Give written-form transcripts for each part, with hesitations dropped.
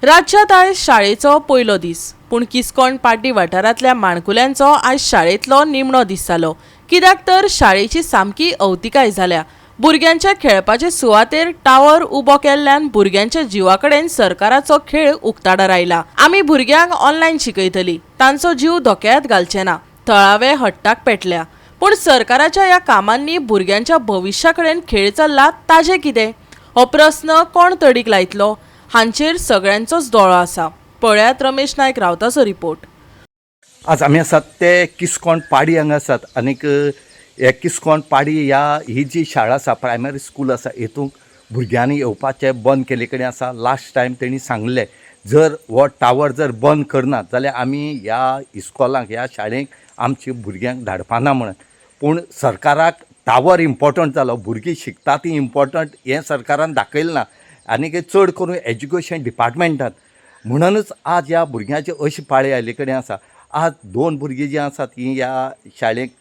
राज्यात आयज शाळेचो पयलो दीस, पूण किस्कोण पाटी वाठारांतल्या माणकुल्यांचो आयज शाळेंतलो निमणो दीस जालो। कित्याक तर शाळेची सामकी अवतिकाय जाल्या। भुरग्यांच्या खेळपाचे सुवातेर टावर उबो केल्ल्यान भुरग्यांच्या जिवाकडेन सरकाराचो खेळ उक्ताडार आयला। आमी भुरग्यांक ऑनलायन शिकयतली, तांचो जीव धोक्यात घालचे ना, थळावे हट्टाक पेटल्या। पूण सरकाराच्या ह्या कामांनी भुरग्यांच्या भविश्याकडेन खेळ चल्ला ताजें कितें? हो प्रस्न कोण तडीक लायतलो? हांचेर सगळ्यांचोच दोळो आसा। पळयात रमेश नायक रावताचो रिपोर्ट। आज आमी आसात ते किस्कोण पाडी हांगा आसात आनीक हे किस्कोण पाडी ही जी शाळा आसा, प्रायमरी स्कूल आसा, हेतूंक भुरग्यांनी येवपाचें बंद केले कडेन आसा। लास्ट टायम तेणी सांगलें जर हो टावर जर बंद करनात जाल्यार आमी ह्या इस्कॉलांक ह्या शाळेक आमच्या भुरग्यांक धाडपाना म्हणून। पूण सरकाराक टावर इम्पॉर्टंट जालो, भुरगीं शिकता ती इम्पॉर्टंट हें सरकारान दाखयलें ना आनीक चड करून एज्युकेशन डिपार्टमेंटान। म्हणूनच आज ह्या भुरग्यांचे अशी पाळी आयले कडेन आसा। आज 2 भुरगीं जीं आसात हीं ह्या शाळेक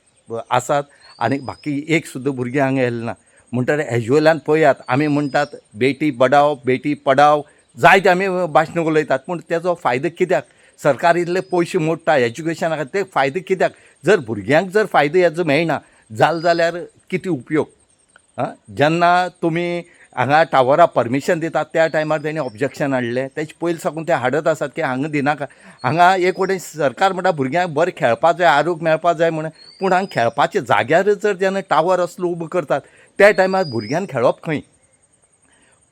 आसात आनी बाकी एक सुद्दां भुरगें हांगा येलें ना। म्हणटकीर हेजे वयल्यान पळयात, आमी म्हणटात बेटी बचाव बेटी पढाव, जायते आमी भाशणां उलयतात, पूण तेजो फायदो कित्याक? सरकार इतले पयशे मोडटा एज्युकेशनाक, ते फायदो कित्याक? जर भुरग्यांक जर फायदो हेजो मेळना जाल्यार कितें उपयोग? जेन्ना तुमी हांगा टावरा परमिशन दितात त्या टायमार तेणी ऑब्जेक्शन हाडलें, तेजे पयलीं साकून ते हाडत आसात की हांगा दिनाका। हांगा एक वटेन सरकार म्हणटा भुरग्यांक बरें खेळपाक जाय, आरोग्य मेळपाक जाय म्हणून, पूण हांगा खेळपाच्या जाग्यार जर जेन्ना टावर असलो उबो करतात त्या टायमार भुरग्यांक खेळप खंय?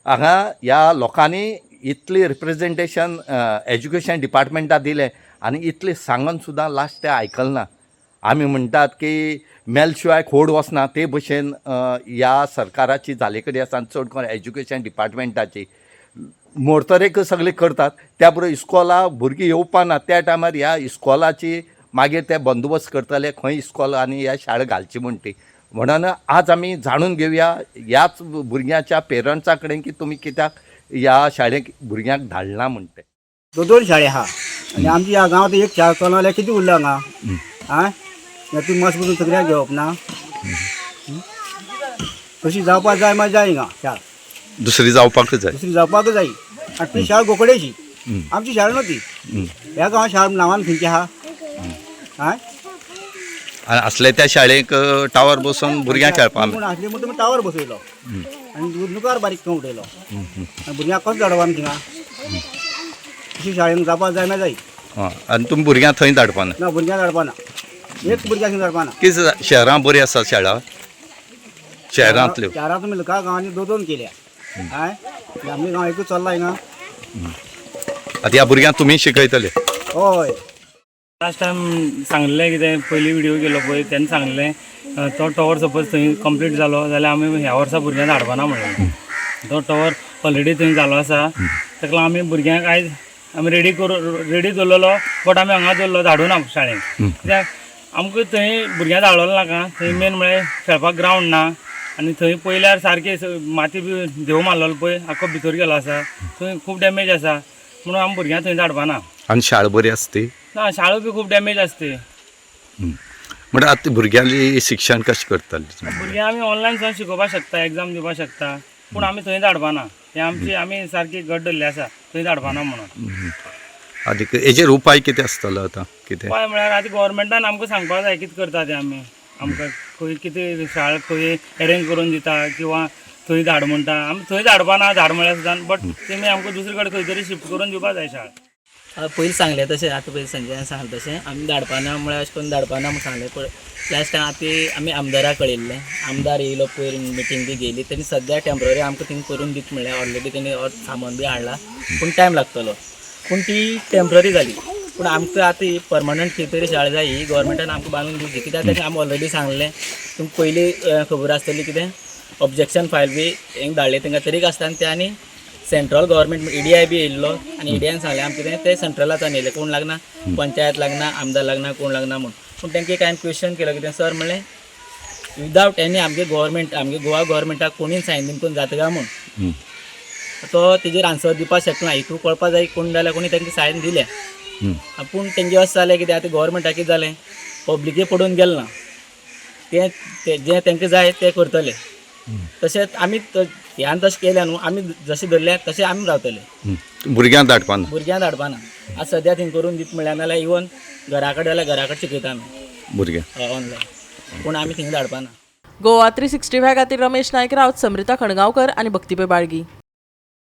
हांगा ह्या लोकांनी इतली रिप्रेजेंटेशन एज्युकेशन डिपार्टमेंटाक दिलें आनी इतलें सांगून सुद्दां लास्ट ते आयकलें ना। आमी म्हणटात की मेल शिवाय खोड वचना, ते भशेन ह्या सरकाराची जाले कडेन आसा, चड करून एज्युकेशन डिपार्टमेंटाची मोडतरेक सगळे करतात। त्या बरोबर इस्कॉला भुरगीं येवपाना त्या टायमार ह्या इस्कॉलाची मागीर ते बंदोबस्त करतले खंय इस्कॉल आनी ह्या शाळा घालची म्हण ती। म्हणून आज आमी जाणून घेवया ह्याच भुरग्यांच्या पेरंट्सां कडेन की तुमी कित्याक ह्या शाळेक भुरग्यांक धाडना म्हण ते। दोन शाळे आहा आनी आमच्या ह्या गांवांत एक शाळा चलोना जाल्यार कितें उरलां हांगा? तूं मस्त करून सगळ्यांक घेवप ना? तशी जावपाक जाय मागीर जाय हिंगा शाळा दुसरी जावपाक जाय, दुसरी जावपाक जाय। आनी ती शाळा गोकडेची, आमची शाळा न्हू ती। ह्या गांवांत शाळा नांवान खंयची आहा? आनी असले त्या शाळेक टावर बसोवन भुरग्यांक खेळपा पूण आसली म्हणटा टावर बसयलो आनी नुकार बारीक करून उडयलो आनी भुरग्यांक कसो धाडप आमी थिंगा? तशी शाळेन जावपाक जाय ना जाय। आनी तुमी भुरग्यांक थंय धाडपाना? ना, भुरग्यांक धाडपाना, एक भुरग्यांक धाडपाना। कितें शहरां बरी आसा शाळा? शहरांतल्यो शारांत मिलका गांवांनी दोन केल्या। आमचे गांव एकूच चल्ला हिंगा। आतां ह्या भुरग्यांक तुमी शिकयतले? हय, लास्ट टायम सांगलें कितें पयलीं व्हिडिओ केलो पळय तेन्ना सांगलें तो टावर सपोज थंय कंप्लीट जालो जाल्यार आमी ह्या वर्सा भुरग्यांक धाडपाना म्हणून। तो टावर ऑलरेडी थंय जालो आसा, ताका लागून आमी भुरग्यांक आयज आमी रेडी दवरलेलो, बट आमी हांगा दवरलो धाडूना शाळेंत। कित्याक आमकां थंय भुरग्यांक धाडलेलो नाका, थंय मेन म्हळ्यार खेळपाक ग्रावंड ना आनी थंय पयल्यार सारके माती बी देव मारलेलो पळय आख्खो भितर गेलो आसा, थंय खूब डॅमेज आसा म्हणून आमी भुरग्यांक थंय धाडपाना। आनी शाळा बरी आसता ती? ना, शाळो बी खूब डॅमेज आसता। म्हणजे आतां भुरग्यांनी शिक्षण कशें करतले? भुरग्यांक आमी ऑनलायन सुद्दां शिकोवपाक शकता, एग्जाम दिवपाक शकता, पूण आमी थंय धाडपाना। हे आमची आमी सारकी गट धरले आसा थंय धाडपाना म्हणून। आनीक हेजेर उपाय कितें आसतलो आतां? कितें उपाय म्हळ्यार आतां गोवोरमेंटान आमकां सांगपाक जाय कितें करता तें आमी। आमकां खंय कितें शाळा खंय अरेंज करून दिता किंवा थंय धाड म्हणटा, आमी थंय धाडपाना धाड म्हळ्यार सुद्दां, बट तेमी आमकां दुसरे कडेन खंय तरी शिफ्ट करून दिवपाक जाय शाळा। पयलीं सांगलें तशें, आतां पयलीं संजयान सांगलें तशें आमी धाडपाना म्हळ्यार अशें करून धाडपाना म्हूण सांगलें। पण लास्ट टायम आतां आमी आमदाराक कळयल्लें, आमदार येयलो पयर मिटींग बी घेयली, तेणी सद्या टेम्पररी आमकां थिंग करून दिता म्हणल्यार ऑलरेडी तेणी सामान बी हाडला, पूण टायम लागतलो। पूण ती टेम्पररी जाली, पूण आमकां आतां परमनंट खंय तरी शाळा जाय ही गोवोरमेंटान आमकां बांदून दिवची। कित्याक तेका आमी ऑलरेडी सांगलें, तुमकां पयलीं खबर आसतली कितें ऑब्जेक्शन फायल बी हेंक धाडलें तेंकां तरीक आसता आनी ते आनी सेंट्रल गव्हर्मेंट EDI बी येयल्लो आनी EDIन सांगलें आमकां कितें ते सेंट्रलांतल्यान येयलें, कोण लागना, पंचायत लागना, आमदार लागना, कोण लागना म्हणून। पूण तेंका एक हांवें क्वेश्चन केलो कितें सर म्हणलें विदावट एनी आमगे गोवोरमेंट आमगे गोवा गोवोरमेंटाक कोणी सायन बीन करून जाता काय म्हूण। तो तेजेर आन्सर दिवपाक शकना, हितू कळपाक जाय कोण जाल्यार कोणी तेंकां सायन दिल्या, पूण तेंगे अशें जालें कितें आतां गोवोरमेंटाक कितें जालें पब्लिके पडून गेलें ना, ते जें तेंकां जाय तें करतले। तशेंच आमी ह्यान तशें केलें न्हू, आमी जशें धरलें तशें आमी रावतले। भुरग्यांक धाडपाना भुरग्यांक धाडपाना आज सद्या थिंग करून दित म्हणल्यार नाल्यार इवन घरा कडेन जाल्यार घरा कडेन शिकयता आमी भुरग्यांक ऑनलायन पूण आमी थिंग धाडपाना. गोवा 365 खातीर रमेश नायक रावत, समृता खणगांवकर आनी भक्तीपै बाळगी.